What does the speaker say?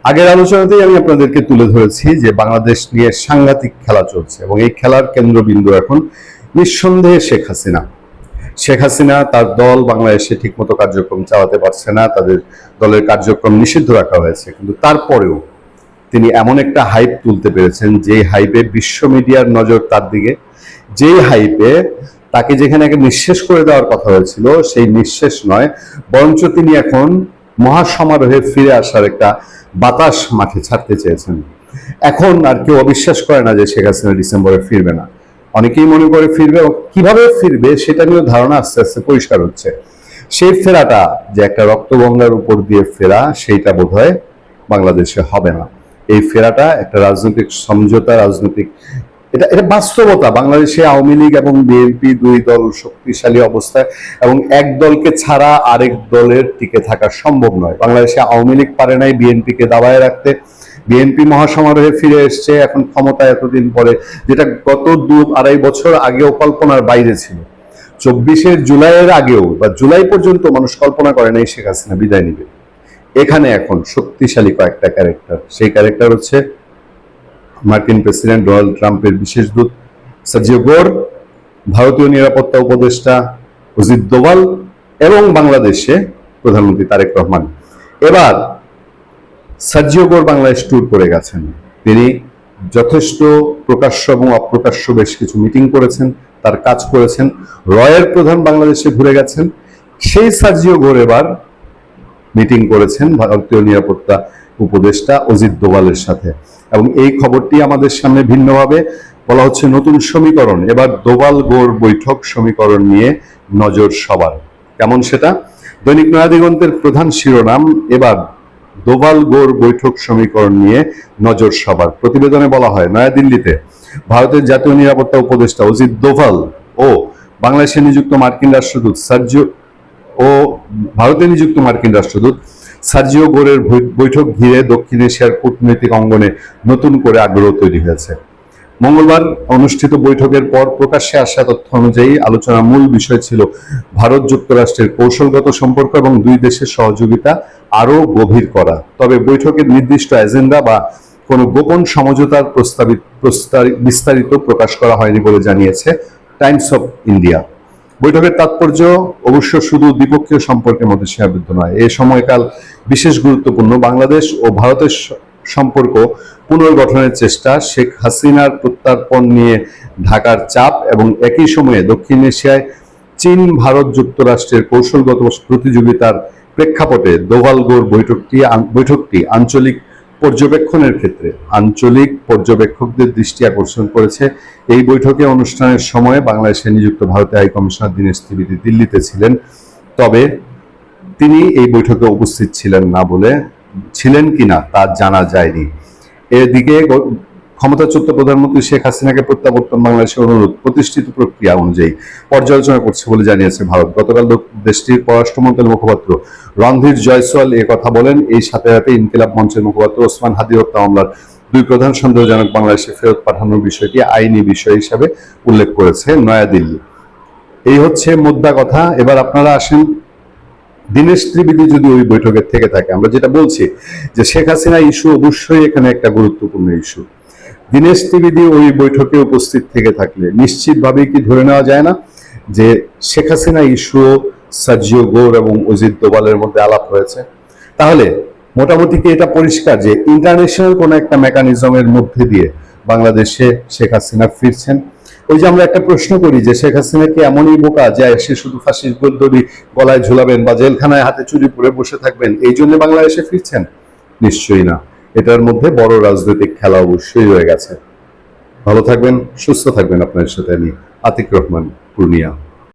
আগের আলোচনাতেই আমি আপনাদেরকে তুলে ধরেছি যে বাংলাদেশ নিয়ে সাংঘাতিক খেলা চলছে এবং এই খেলার কেন্দ্রবিন্দু এখন নিঃসন্দেহে শেখ হাসিনা তার দল বাংলাদেশে ঠিকমতো কার্যক্রম চালাতে পারছে না, তাদের দলের কার্যক্রম নিষিদ্ধ রাখা হয়েছে, কিন্তু তারপরেও তিনি এমন একটা হাইপ তুলতে পেরেছেন যেই হাইপে বিশ্ব মিডিয়ার নজর তার দিকে, যেই হাইপে তাকে যেখানে আগে নিঃশেষ করে দেওয়ার কথা হয়েছিল সেই নিঃশেষ নয়, বরঞ্চ তিনি এখন মহাসমারোহে ফিরে আসার একটা বাতাস মাঠে ছাড়তে চেয়েছেন। এখন আর কেউ অবিশ্বাস করে না যে শেখ হাসিনা ডিসেম্বরে ফিরবে না। অনেকেই মনে করে ফিরবে, কিভাবে ফিরবে সেটা নিয়েও ধারণা আস্তে আস্তে পরিষ্কার হচ্ছে। সেই ফেরাটা যে একটা রক্তগঙ্গার উপর দিয়ে ফেরা, সেইটা বোধহয় বাংলাদেশে হবে না। এই ফেরাটা একটা রাজনৈতিক সমঝোতা, রাজনৈতিক এটা বাস্তবতা। বাংলাদেশে আওয়ামী লীগ এবং বিএনপি দুই দল শক্তিশালী অবস্থায়, এবং এক দলকে ছাড়া আরেক দলের টিকে থাকা সম্ভব নয়। বাংলাদেশে আওয়ামী লীগ পারে নাই বিএনপিকে দাবায় রাখতে, বিএনপি মহাসমারোহে ফিরে এসছে এখন ক্ষমতা এতদিন পরে, যেটা গত 2-2.5 বছর আগেও কল্পনার বাইরে ছিল। 24শে জুলাইয়ের আগেও বা জুলাই পর্যন্ত মানুষ কল্পনা করে নাই শেখ হাসিনা বিদায় নিবে। এখানে এখন শক্তিশালী কয়েকটা ক্যারেক্টার, সেই ক্যারেক্টার হচ্ছে মার্কিন প্রেসিডেন্ট ডোনাল্ড ট্রাম্পের বিশেষ দূত সার্জিও গোর, ভারতীয় নিরাপত্তা উপদেষ্টা অজিত দোভাল এবং বাংলাদেশে প্রধানমন্ত্রী তারেক রহমান। এবার সার্জিও গোর বাংলাদেশ ট্যুর করে গেছেন। তিনি যথেষ্ট প্রকাশ্য এবং অপ্রকাশ্য বেশ কিছু মিটিং করেছেন, তার কাজ করেছেন। রয়ের প্রধান বাংলাদেশে ঘুরে গেছেন। সেই সার্জিও গোর এবার মিটিং করেছেন ভারতীয় নিরাপত্তা উপদেষ্টা অজিত দোভালের সাথে, এবং এই খবরটি আমাদের সামনে ভিন্নভাবে বলা হচ্ছে নতুন সমীকরণ। এবার দোভাল গোর বৈঠক সমীকরণ নিয়ে নজর সবার। কেমন সেটা? দৈনিক নয়াদিগন্তের প্রধান শিরোনাম এবার দোভাল গোর বৈঠক সমীকরণ নিয়ে নজর সবার। প্রতিবেদনে বলা হয়, নয়াদিল্লিতে ভারতের জাতীয় নিরাপত্তা উপদেষ্টা অজিত দোভাল ও বাংলাদেশে নিযুক্ত মার্কিন রাষ্ট্রদূত সার্জিও গোরের বৈঠক ঘিরে দক্ষিণ এশিয়ার কূটনৈতিক অঙ্গনে নতুন করে আগ্রহ তৈরি হয়েছে। মঙ্গলবার অনুষ্ঠিত বৈঠকের পর প্রকাশ্যে আসা তথ্য অনুযায়ী আলোচনার মূল বিষয় ছিল ভারত যুক্তরাষ্ট্রের কৌশলগত সম্পর্ক এবং দুই দেশের সহযোগিতা আরও গভীর করা। তবে বৈঠকের নির্দিষ্ট এজেন্ডা বা কোনো গোপন সমঝোতার বিস্তারিত প্রকাশ করা হয়নি বলে জানিয়েছে টাইমস অফ ইন্ডিয়া। বৈঠকের তাৎপর্য অবশ্য শুধু দ্বিপক্ষীয় সম্পর্কের মধ্যে সীমাবদ্ধ নয়। এই সময়কাল বিশেষ গুরুত্বপূর্ণ। বাংলাদেশ ও ভারতের সম্পর্ক পুনর্গঠনের চেষ্টা, শেখ হাসিনার প্রত্যর্পণ নিয়ে ঢাকার চাপ এবং একই সময়ে দক্ষিণ এশিয়ায় চীন ভারত যুক্তরাষ্ট্রের কৌশলগত প্রতিযোগিতার প্রেক্ষাপটে দোভাল গোর বৈঠকটি আঞ্চলিক পর্যবেক্ষণের ক্ষেত্রে আঞ্চলিক পর্যবেক্ষকদের দৃষ্টি আকর্ষণ করেছে। এই বৈঠকে অনুষ্ঠানের সময় বাংলাদেশে নিযুক্ত ভারতের হাই কমিশনার দীনেশ ত্রিবেদী দিল্লিতে ছিলেন, তবে তিনি এই বৈঠকে উপস্থিত ছিলেন না বলে, ছিলেন কিনা তা জানা যায়নি। এদিকে ক্ষমতাচ্যুত প্রধানমন্ত্রী শেখ হাসিনাকে প্রত্যাবর্তন বাংলাদেশের অনুরোধ প্রতিষ্ঠিত প্রক্রিয়া অনুযায়ী পর্যালোচনা করছে বলে জানিয়েছে ভারত। গতকাল দেশটির পররাষ্ট্র মন্ত্রণালয়ের মুখপাত্র রণধীর জয়সওয়াল এ কথা বলেন। এই সাথে সাথে ইনকিলাব মঞ্চের মুখপাত্র ওসমান হাদি হত্যা মামলার দুই প্রধান সন্দেহজনক বাংলাদেশে ফেরত পাঠানোর বিষয়টি আইনি বিষয় হিসাবে উল্লেখ করেছে নয়াদিল্লি। এই হচ্ছে মোদ্দা কথা। এবার আপনারা আসেন, দীনেশ ত্রিবেদী যদি ওই বৈঠকে থেকে থাকে, আমরা যেটা বলছি যে শেখ হাসিনা ইস্যু অবশ্যই এখানে একটা গুরুত্বপূর্ণ ইস্যু। দীনেশ ত্রিবেদী ওই বৈঠকে উপস্থিত থেকে থাকলে নিশ্চিতভাবেই কি ধরে নেওয়া যায় না যে শেখ হাসিনা ইস্যু সার্জিও গোর এবং অজিত দোভালের মধ্যে আলাপ হয়েছে? তাহলে মোটামুটি কি এটা পরিষ্কার যে ইন্টারন্যাশনাল কোনো একটা মেকানিজমের মধ্যে দিয়ে বাংলাদেশে শেখ হাসিনা ফিরছেন? ওই যে আমরা একটা প্রশ্ন করি যে শেখ হাসিনা কি এমনই বোকা যে সে শুধু ফাঁসির দড়ি গলায় ঝুলাবেন বা জেলখানায় হাতে চুরি পরে বসে থাকবেন, এই জন্য বাংলাদেশে ফিরছেন? নিশ্চয়ই না। এটার মধ্যে বড় রাজনৈতিক খেলা অবশ্যই রয়ে গেছে। ভালো থাকবেন, সুস্থ থাকবেন। আপনার সাথে আমি আতিক রহমান, পূর্ণিয়া।